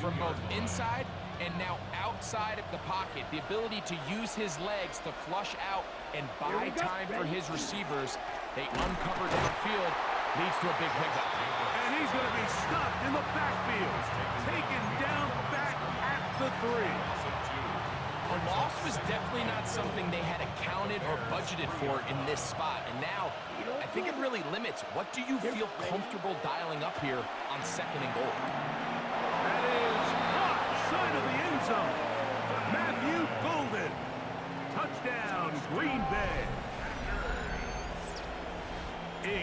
from both inside and now outside of the pocket. The ability to use his legs to flush out and buy time for his receivers. They uncover downfield, leads to a big pickup. And he's going to be stopped in the backfield. Taken down back at the 3. A loss was definitely not something they had accounted or budgeted for in this spot. And now, I think it really limits what do you feel comfortable dialing up here on 2nd and goal. That is caught side of the end zone. Matthew Golden. Touchdown, Green Bay.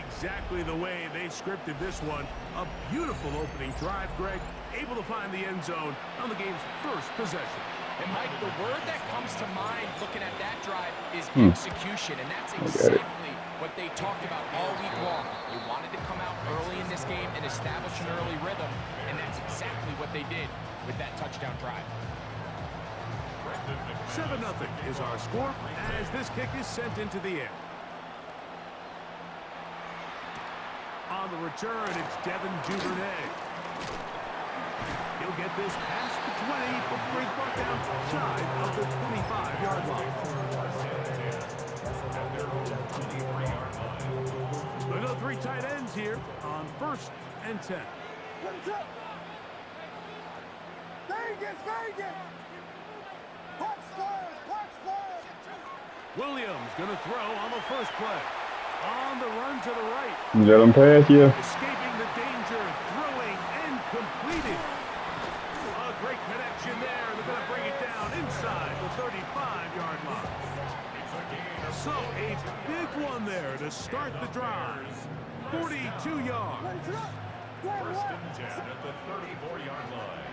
Exactly the way they scripted this one. A beautiful opening drive, Greg. Able to find the end zone on the game's first possession. And Mike, the word that comes to mind looking at that drive is execution, and that's exactly what they talked about all week long. They wanted to come out early in this game and establish an early rhythm, and that's exactly what they did with that touchdown drive. 7-0 is our score as this kick is sent into the air. On the return, it's Devin Duvernay. He'll get this past the 20 before he's brought down shy of the 25-yard line. We've got 3 tight ends here on 1st and 10. Williams going to throw on the first play. On the run to the right. Let him pass you. Escaping the danger, throwing and completing. A great connection there. They're going to bring it down inside the 35-yard line. So a big one there to start the drive. 42 yards. 1st and 10 at the 34-yard line.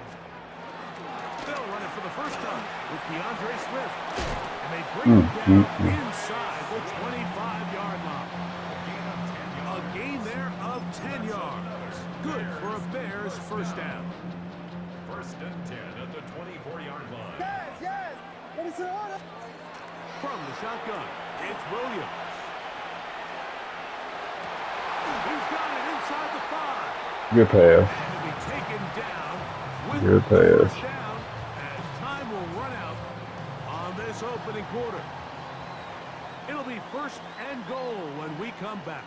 They'll run it for the first time with DeAndre Swift. And they bring it down inside the 25-yard line. A gain there of 10 yards. Good for a Bears first down. 1st and 10 at the 24-yard line. From the shotgun, it's Williams. He's got it inside the 5. Good pass. And to be taken down with Good the pass. first down as time will run out on this opening quarter. It'll be 1st and goal when we come back.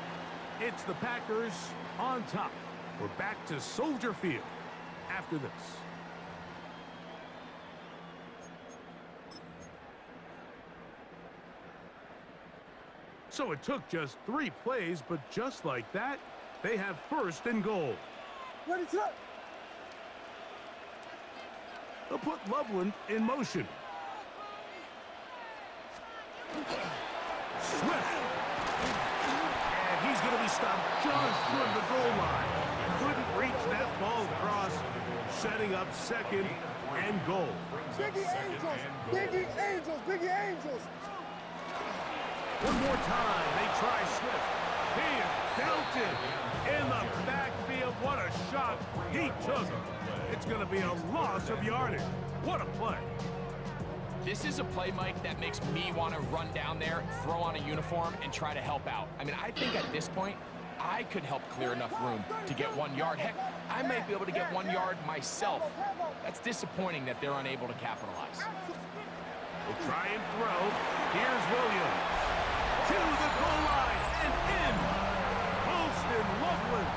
It's the Packers on top. We're back to Soldier Field after this. So it took just 3 plays, but just like that, they have 1st and goal. They'll put Loveland in motion. Swift. And he's going to be stopped just from the goal line. Couldn't reach that ball across, setting up 2nd and goal. Biggie Angels! Biggie Angels! Biggie Angels! One more time, they try Swift. He is belted in the backfield. What a shot he took. It's going to be a loss of yardage. What a play. This is a play, Mike, that makes me want to run down there, throw on a uniform, and try to help out. I mean, I think at this point, I could help clear enough room to get 1 yard. Heck, I might be able to get 1 yard myself. That's disappointing that they're unable to capitalize. We'll try and throw. Here's Williams. To the goal line and in. Holston Loveland.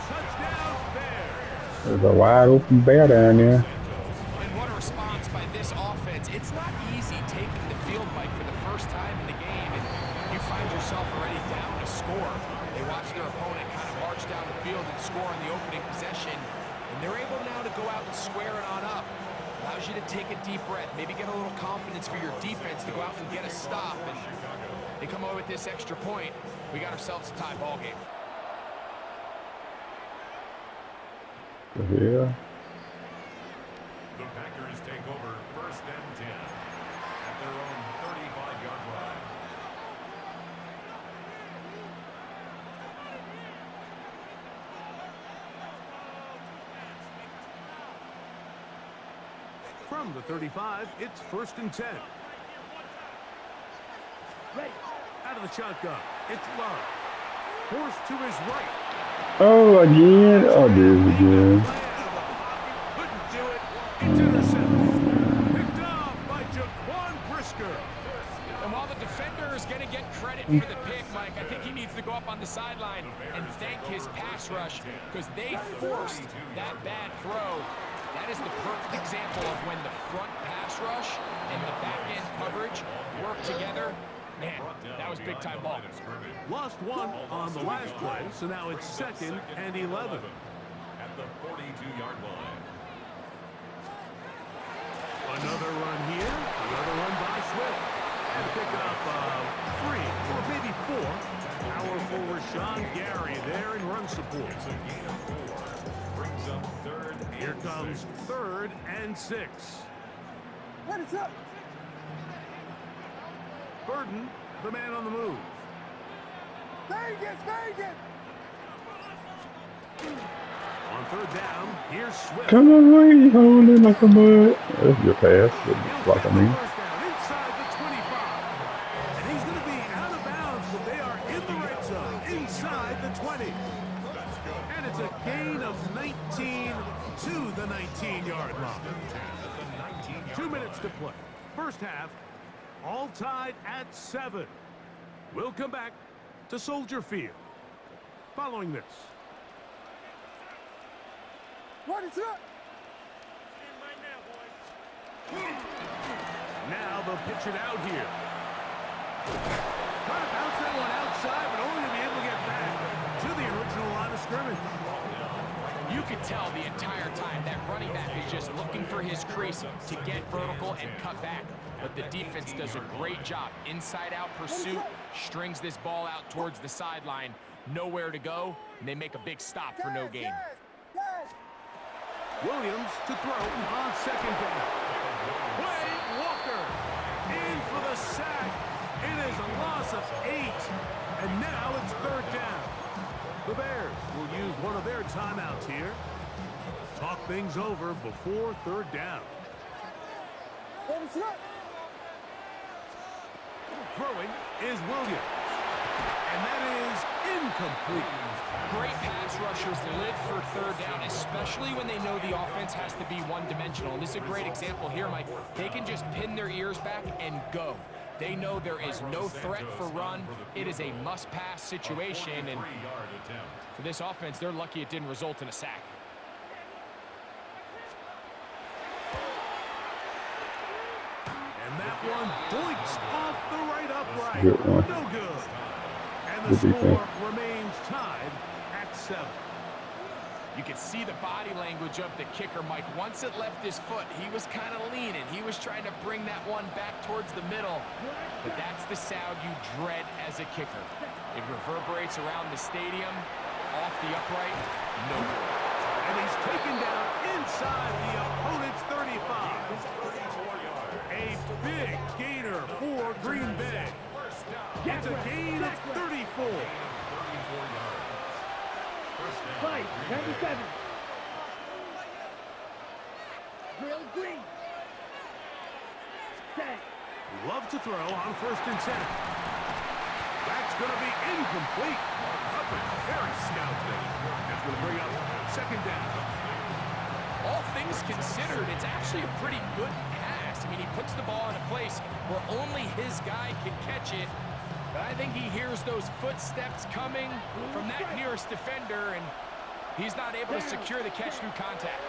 Touchdown Bears. There's a wide open bear down there. And what a response by this offense. It's not easy taking the field, Mike, for the first time in the game, and you find yourself already down to score. They watch their opponent kind of march down the field and score on the opening possession, and they're able now to go out and square it on up. Allows you to take a deep breath, maybe get a little confidence for your defense to go out and get a stop, and they come away with this extra point. We got ourselves a tie ball game. Yeah. The Packers take over 1st and 10 at their own 35-yard line. From the 35, it's 1st and 10. Out of the shotgun, it's Love. Forced to his right. Oh, again. Oh, dude, again. Couldn't do it. It's intercepted. Picked off by Jaquan Brisker. And while the defender is going to get credit for the pick, Mike, I think he needs to go up on the sideline and thank his pass rush because they forced that bad throw. That is the perfect example of when the front pass rush and the back end coverage work together. Man, that was big-time ball. Lost one on the last play, so now it's 2nd and 11. At the 42-yard line. Another run here. Another run by Swift. And pick up 3 or maybe 4. Powerful Rashawn Gary there in run support. It's a gain of 4. Brings up 3rd and Here comes 6. 3rd and 6. What is up? Burden, the man on the move. Vegas, Vegas! On 3rd down, here's Swift. Come on, why are you holding like a mud? That's your pass. He'll Block, I get the mean. first down inside the 25. And he's going to be out of bounds, but they are in the red zone, inside the 20. And it's a gain of 19 to the 19-yard line. 2 minutes to play. First half, all tied at 7. We'll come back to Soldier Field. Following this. What is up? Now they'll pitch it out here. Trying to bounce that one outside, but only to be able to get back to the original line of scrimmage. You could tell the entire time that running back is just looking for his crease to get vertical and cut back. But the defense does a great job. Inside-out pursuit, strings this ball out towards the sideline. Nowhere to go, and they make a big stop for no gain. Williams to throw on 2nd down. Wade Walker in for the sack. It is a loss of 8, and now it's 3rd down. The Bears will use one of their timeouts here. Talk things over before 3rd down. What is up? Throwing is Williams. And that is incomplete. Great pass rushers live for 3rd down, especially when they know the offense has to be one-dimensional. And this is a great example here, Mike. They can just pin their ears back and go. They know there is no threat for run. It is a must-pass situation, and for this offense, they're lucky it didn't result in a sack. And that one doinks off the right upright. Good one. No good. And the Good score defense. remains tied at 7. You could see the body language of the kicker, Mike. Once it left his foot, he was kind of leaning. He was trying to bring that one back towards the middle. But that's the sound you dread as a kicker. It reverberates around the stadium, off the upright, no good. And he's taken down inside the opponent's 35. A big gainer for Green Bay. It's a gain of 34. Fight, 97. Real green. Stay. Love to throw on 1st and 10. That's going to be incomplete. Up and very scouted. That's going to bring up 2nd down. All things considered, it's actually a pretty good pass. I mean, he puts the ball in a place where only his guy can catch it. But I think he hears those footsteps coming from that nearest defender, and he's not able to secure the catch through contact.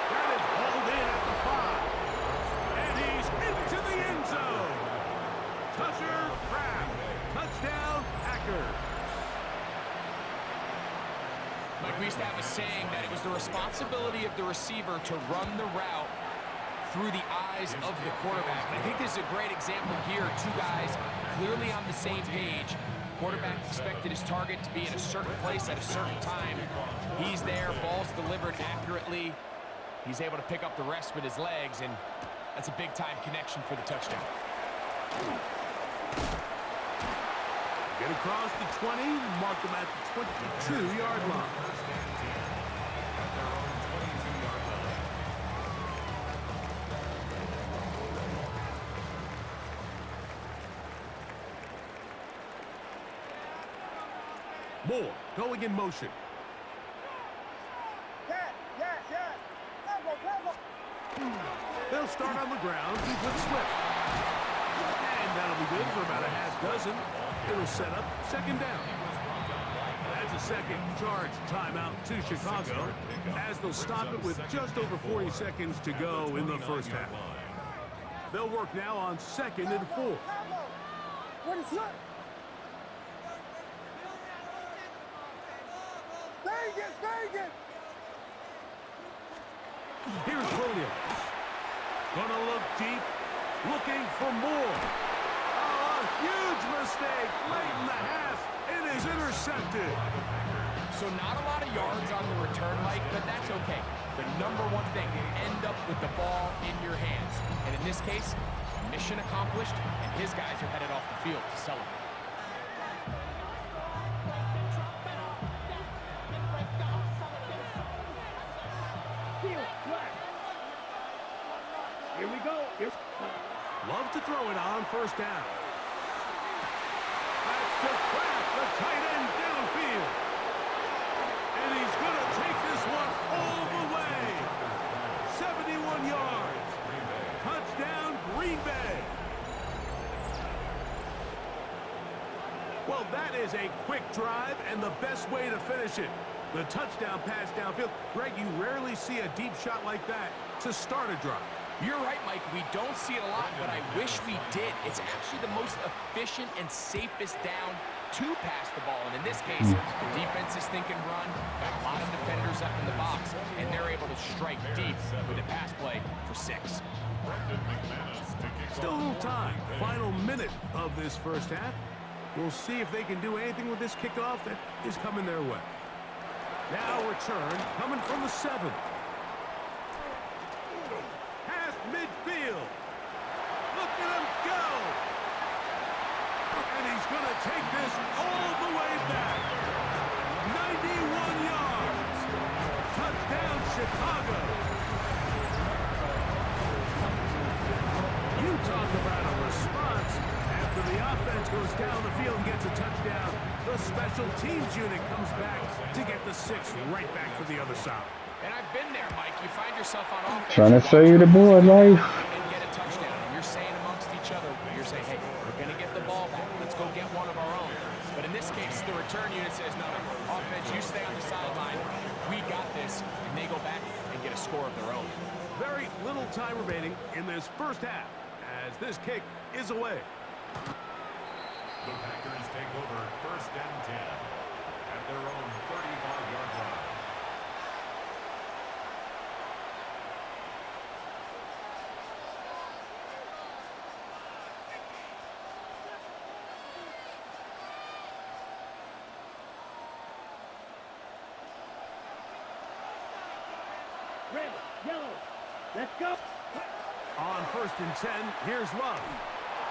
That is hauled in at the 5. And he's into the end zone. Tucker Craft. Touchdown, Packers. Like we used to have a saying that it was the responsibility of the receiver to run the route through the eyes of the quarterback. And I think this is a great example here. 2 guys clearly on the same page. Quarterback expected his target to be in a certain place at a certain time. He's there, ball's delivered accurately. He's able to pick up the rest with his legs, and that's a big-time connection for the touchdown. Get across the 20, mark them at the 22-yard line. Moore going in motion. They'll start on the ground with Swift. And that'll be good for about a half dozen. It'll set up second down. That's a second charge timeout to Chicago, as they'll stop it with just over 40 seconds to go in the first half. They'll work now on 2nd and 4. What is that? Vegas, Vegas! Here's Williams. Gonna look deep, looking for more. Oh, a huge mistake late in the half. It is intercepted. So not a lot of yards on the return, Mike, but that's okay. The number one thing, end up with the ball in your hands. And in this case, mission accomplished, and his guys are headed off the field to celebrate. Here we go. Love to throw it on first down. That's to Kraft, the tight end downfield. And he's going to take this one all the way. 71 yards. Touchdown, Green Bay. Well, that is a quick drive and the best way to finish it. The touchdown pass downfield. Greg, you rarely see a deep shot like that to start a drive. You're right, Mike. We don't see it a lot, but I wish we did. It's actually the most efficient and safest down to pass the ball. And in this case, the defense is thinking run, got a lot of defenders up in the box, and they're able to strike deep with a pass play for 6. Still a little time. Final minute of this first half. We'll see if they can do anything with this kickoff that is coming their way. Now return coming from the 7. Past midfield. Look at him go. And he's going to take this all the way back. 91 yards. Touchdown, Chicago. You talk about a response. After the offense goes down the field and gets a touchdown, the special teams unit comes back to get the 6 right back for the other side. And I've been there, Mike. You find yourself on offense. Trying to save the boy life. And get a touchdown. And you're saying amongst each other, you're saying, hey, we're going to get the ball back. Let's go get one of our own. But in this case, the return unit says, no, offense, you stay on the sideline. We got this. And they go back and get a score of their own. Very little time remaining in this first half as this kick is away. The Packers take over 1st and 10 at their own 35-yard line. Red, yellow, let's go. On 1st and 10, here's Love.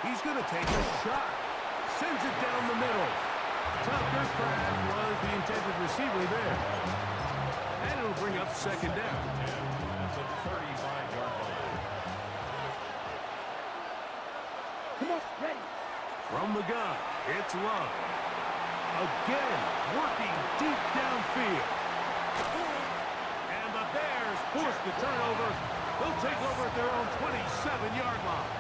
He's going to take a shot. Sends it down the middle. Tucker Kraft was the intended receiver there. And it'll bring up 2nd down. At the 35-yard line. Come on, ready. From the gun, it's Love. Again, working deep downfield. And the Bears force the turnover. They'll take over at their own 27-yard line.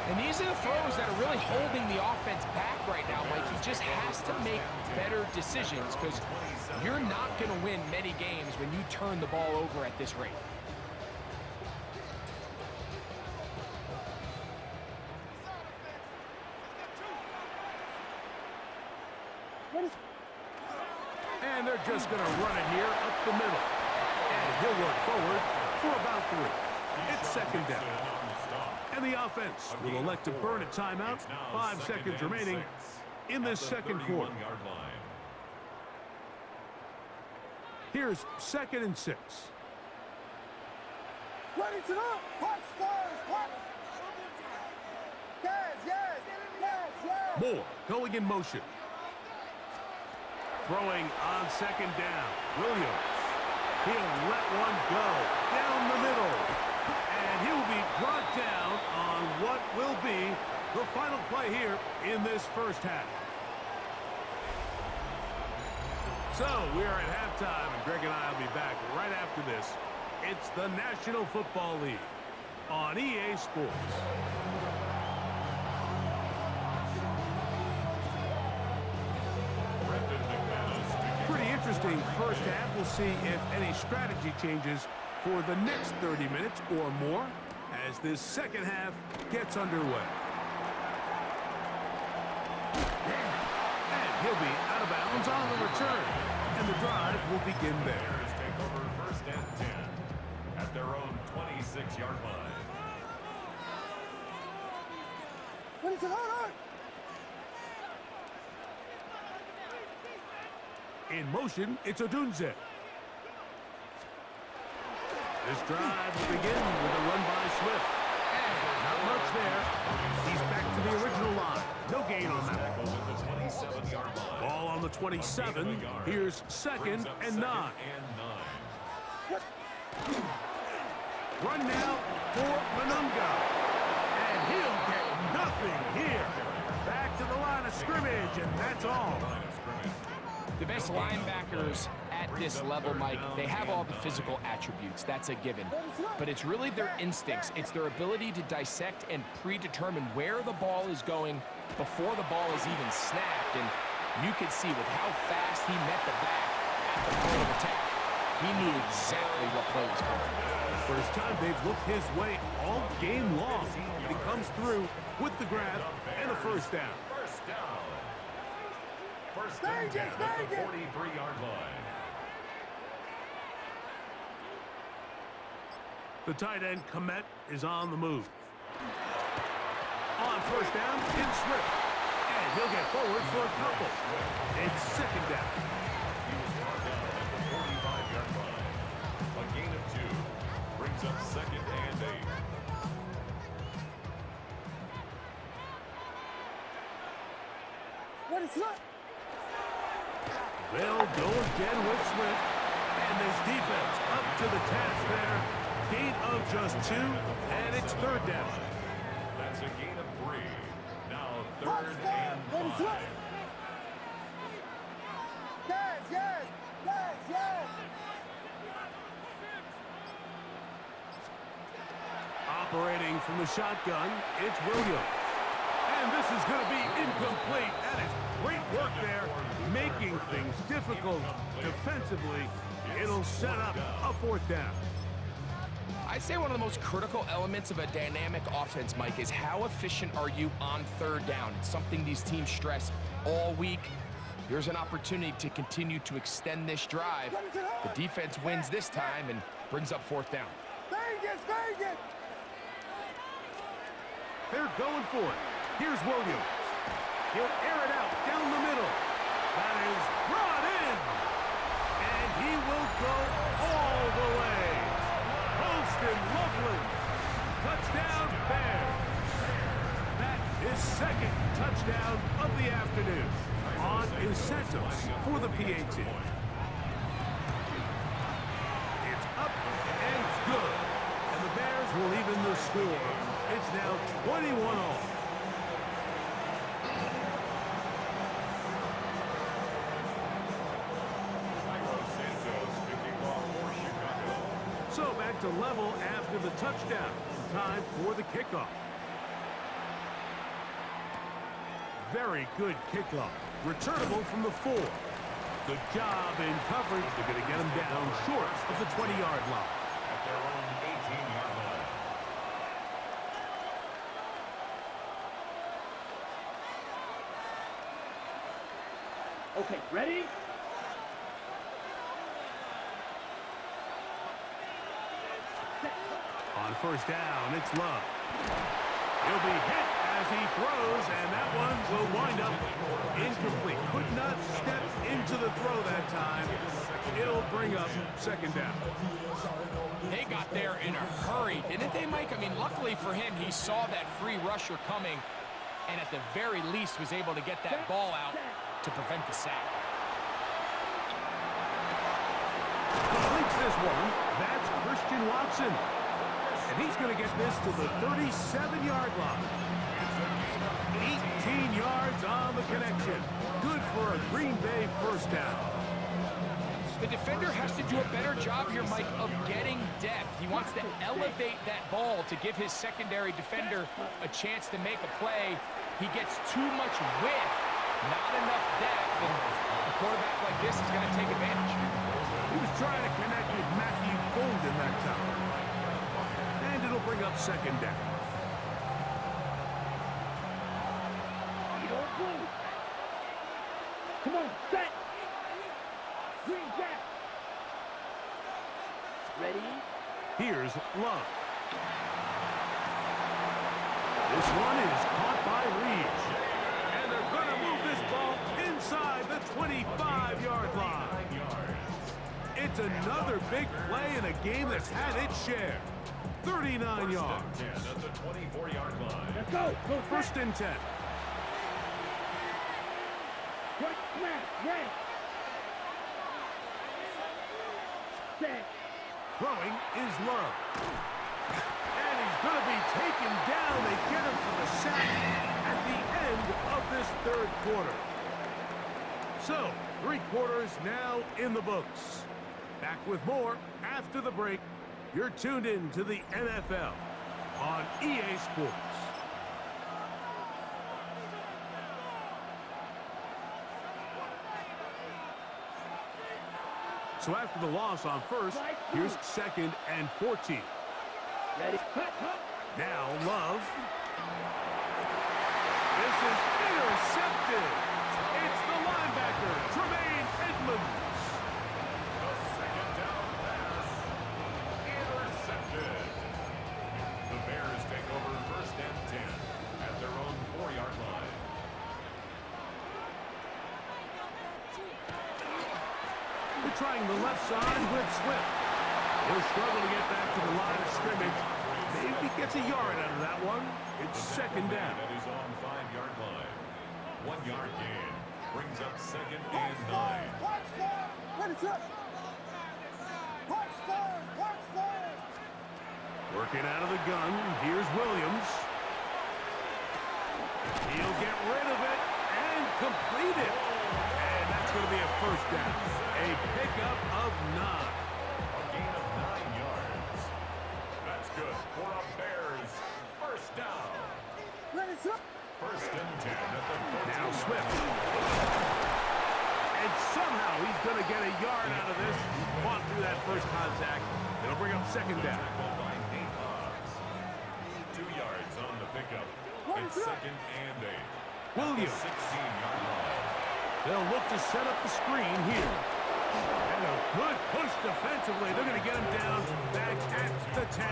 And these are the throws that are really holding the offense back right now, Mike. He just has to make better decisions because you're not going to win many games when you turn the ball over at this rate. And they're just going to run it here up the middle. And he'll work forward for about 3. It's 2nd down. And the offense will elect to burn a timeout. 5 seconds remaining in this second quarter. Here's 2nd and 6. Ready to go! Punch, stars, punch! Yes, yes, yes, yes! Moore going in motion. Throwing on 2nd down. Williams. He'll let one go down the middle. And he'll be brought down on what will be the final play here in this first half. So we are at halftime, and Greg and I will be back right after this It's the National Football League on EA Sports. Pretty interesting first half. We'll see if any strategy changes for the next 30 minutes or more as this second half gets underway. And he'll be out of bounds on the return. And the drive will begin there. Take over first and 10 at their own 26-yard line. What is it on? In motion, it's Odunze. This drive will begin with a run by Swift. And not much there. He's back to the original line. No gain on that. Ball on the 27. Here's second and 9. Run now for Manunga. And he'll get nothing here. Back to the line of scrimmage, and that's all. The best linebackers at this level, Mike, they have all the physical attributes. That's a given. But it's really their instincts. It's their ability to dissect and predetermine where the ball is going before the ball is even snapped. And you could see with how fast he met the back at the point of attack, he knew exactly what play was coming. First time they've looked his way all game long. And he comes through with the grab and a first down. First and 10 at the 43-yard line. The tight end, Komet, is on the move. On first down, it's Swift. And he'll get forward for a couple. It's second down. He was brought down at the 45-yard line. A gain of 2 brings up second and 8. What is that? They'll go again with Swift. And this defense up to the task there. Gain of just 2, and it's third down. That's a gain of 3. Now third and 5. Yes, yes, yes, yes. Operating from the shotgun, it's Williams. And this is going to be incomplete. That is great work there, making things difficult defensively. It'll set up a fourth down. I'd say one of the most critical elements of a dynamic offense, Mike, is how efficient are you on third down? It's something these teams stress all week. Here's an opportunity to continue to extend this drive. The defense wins this time and brings up fourth down. Vegas, Vegas. They're going for it. Here's Williams. He'll air it out down the middle. That is brought in. And he will go all the way. Holston Loveland. Touchdown, Bears. That is second touchdown of the afternoon on incentives for the PAT. It's up and good. And the Bears will even the score. It's now 21-all. So back to level after the touchdown. Time for the kickoff. Very good kickoff. Returnable from the 4. Good job in coverage. They're going to get him down short of the 20-yard line. At their own 18-yard line. Okay, ready? On first down, it's Love. He'll be hit as he throws, and that one will wind up incomplete. Could not step into the throw that time. It'll bring up second down. They got there in a hurry, didn't they, Mike? I mean, luckily for him, he saw that free rusher coming, and at the very least was able to get that ball out to prevent the sack. Completes this one. That's Christian Watson. And he's going to get this to the 37-yard line. 18 yards on the connection. Good for a Green Bay first down. The defender has to do a better job here, Mike, of getting depth. He wants to elevate that ball to give his secondary defender a chance to make a play. He gets too much width, not enough depth, and a quarterback like this is going to take advantage. He was trying to connect with Matthew Golden that time. And it'll bring up second down. You don't move. Come on, set. Green jack. Ready? Here's Love. This one is caught by Reeves. And they're going to move this ball inside the 25-yard line. It's another big play in a game that's had its share. 39 yards. 10 at the 24-yard line. Let's go. Go First and 10. Quick smash. Red. Set. Throwing is Love. And he's going to be taken down. They get him for the sack at the end of this third quarter. So, 3 quarters now in the books. Back with more after the break. You're tuned in to the NFL on EA Sports. So after the loss on first, here's second and 14. Ready? Cut, cut. Now Love. This is intercepted. It's the linebacker, Tremaine Edmonds. The second down pass. Intercepted. The Bears take over first and 10 at their own 4-yard line. They're trying the left side with Swift. He'll struggle to get back to the line of scrimmage. Maybe gets a yard out of that one. It's second down. At his own 5-yard line. 1-yard gain brings up second and 9. Watch stars. Ready, set. Watch stars. Watch stars. Working out of the gun. Here's Williams. He'll get rid of it and complete it. And that's going to be a first down. A pickup of 9. A gain of 9 yards. That's good for a Bears first down. Ready, set. First and 10 at the 14. Now Swift. And somehow he's going to get a yard out of this. He's fought through that first contact. It'll bring up second down. Tackled by Nate Hobbs. 2 yards on the pickup. It's second and 8. Williams. 16-yard line. They'll look to set up the screen here. And a good push defensively. They're going to get him down back at the 10.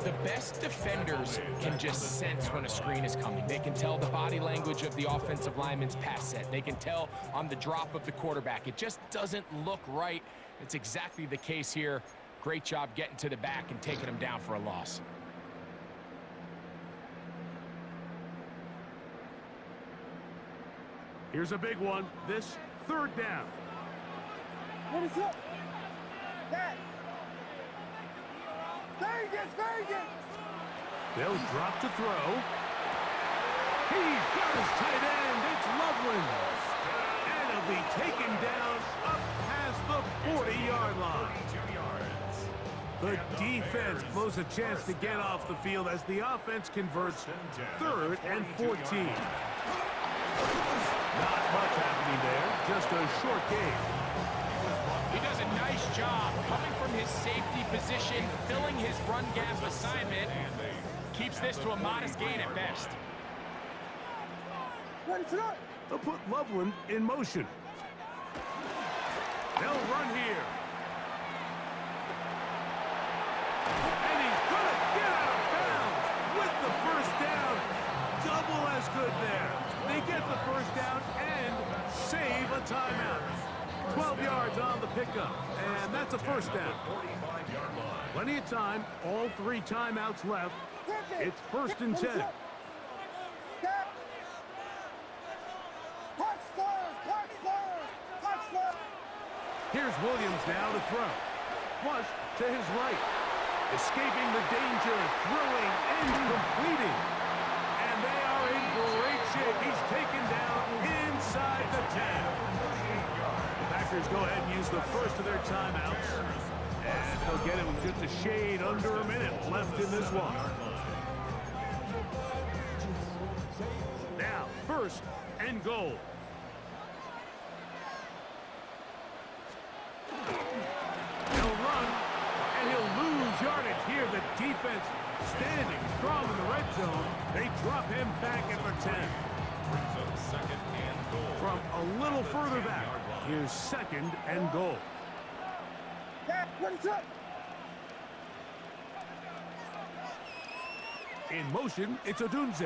The best defenders can just sense when a screen is coming. They can tell the body language of the offensive lineman's pass set. They can tell on the drop of the quarterback. It just doesn't look right. It's exactly the case here. Great job getting to the back and taking him down for a loss. Here's a big one. This third down. Ready, set. That. Vegas, Vegas. They'll drop to throw. He's got his tight end. It's Loveland. And he'll be taken down up past the 40-yard line. 2 yards. The defense blows a chance to get off the field as the offense converts third and 14. Not much happening there. Just a short game. He does a nice job coming from his safety position, filling his run gap assignment. Keeps this to a modest gain at best. Ready, set. They'll put Loveland in motion. They'll run here. And he's going to get out of bounds with the first down. Double as good there. They get the first down and save a timeout. 12 yards on the pickup, and that's a first down. 45-yard line. Plenty of time, all 3 timeouts left. It's first and 10. That. Watch stars. Watch stars. Watch stars. Here's Williams now to throw. Flush to his right. Escaping the danger, throwing and completing. And they are in great shape. He's taken down inside the 10. The Packers go ahead and use the first of their timeouts. And they'll get it with just a shade under a minute left in this one. Now, first and goal. He'll run, and he'll lose yardage here. The defense standing strong in the red zone. They drop him back at the 10. Brings up second and goal. From a little further back, here's second and goal. Dad, what is up? In motion, it's Odunze.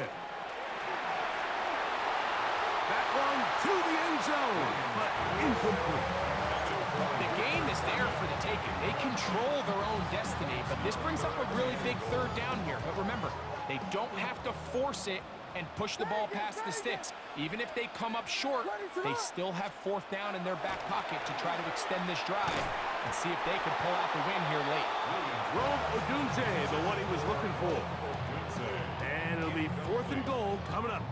That one to the end zone, but incomplete. The game is there for the taking. They control their own destiny, but this brings up a really big third down here. But remember, they don't have to force it and push the ball past the sticks. Even if they come up short, they still have fourth down in their back pocket to try to extend this drive and see if they can pull out the win here late. Rome Odunze, the one he was looking for. And it'll be fourth and goal coming up.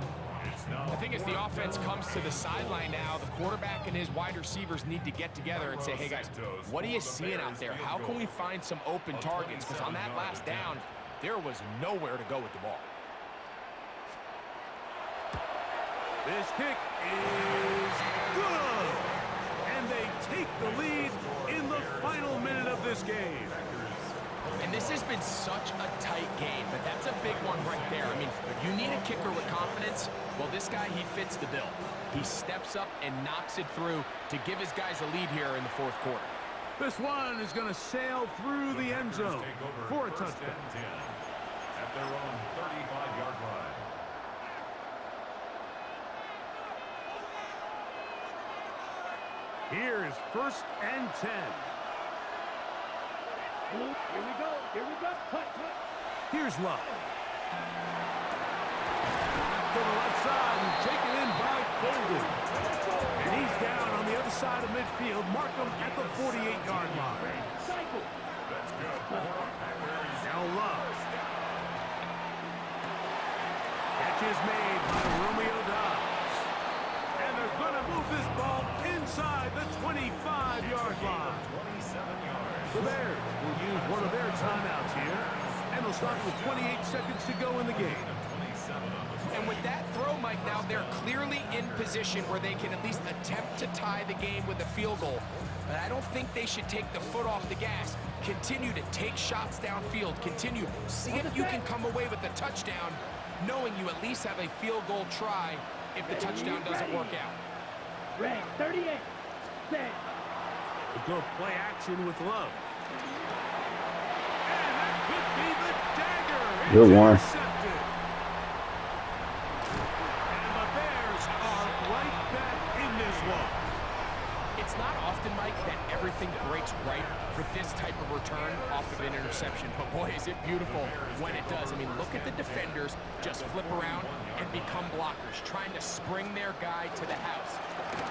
I think as the offense comes to the sideline now, the quarterback and his wide receivers need to get together and say, hey guys, what are you seeing out there? How can we find some open targets? Because on that last down, there was nowhere to go with the ball. This kick is good. And they take the lead in the final minute of this game. And this has been such a tight game, but that's a big one right there. I mean, you need a kicker with confidence. Well, this guy, he fits the bill. He steps up and knocks it through to give his guys a lead here in the fourth quarter. This one is going to sail through the end zone for a touchdown. At their own 35-yard line. Here's first and 10. Here we go. Here we go. Cut. Here's Love. To the left side and taken in by Golden. And he's down on the other side of midfield. Mark him at the 48-yard line. Cycle. That's good. Now Love. Catch is made by Romeo Dobbs. And they're going to move this ball inside the 25-yard line. 27 yards. The Bears will use one of their timeouts here, and they'll start with 28 seconds to go in the game. And with that throw, Mike, now they're clearly in position where they can at least attempt to tie the game with a field goal. But I don't think they should take the foot off the gas. Continue to take shots downfield. Continue. See if you can come away with a touchdown, knowing you at least have a field goal try if the touchdown doesn't work out. Red 38. Set. We'll go play action with Love. And that could be the dagger. Good one. Intercepted. And the Bears are right back in this one. It's not often, Mike, that everything breaks right for this type of return off of an interception. But boy, is it beautiful when it does. I mean, look at the defenders just flip around and become blockers, trying to spring their guy to the house.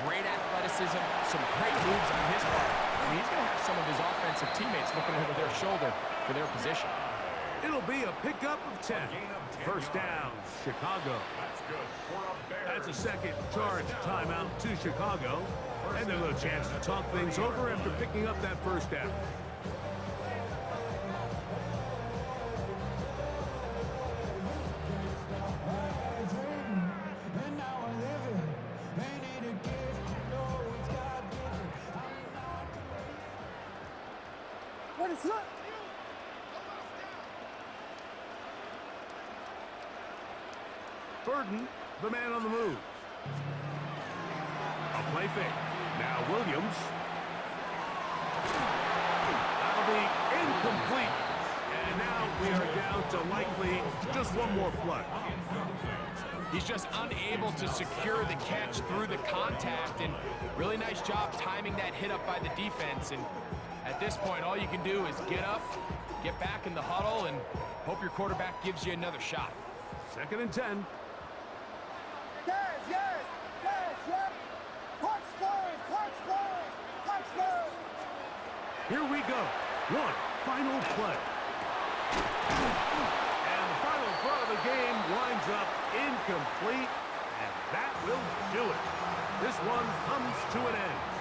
Great athleticism, some great moves on his part. I mean, he's going to have some of his offensive teammates looking over their shoulder for their position. It'll be a pickup of 10. First down, Chicago. That's good for a Bears. That's a second charge timeout to Chicago. And they'll have a chance to talk things over after picking up that first down. What is up? Burden, the man on the move. A play fake. Now Williams. That'll be incomplete. And now we are down to likely just one more play. He's just unable to secure the catch through the contact, and really nice job timing that hit up by the defense. And at this point, all you can do is get up, get back in the huddle, and hope your quarterback gives you another shot. Second and 10. Yes, yes, yes, yes. Touchdown. Here we go. One final play. And the final throw of the game winds up incomplete, and that will do it. This one comes to an end.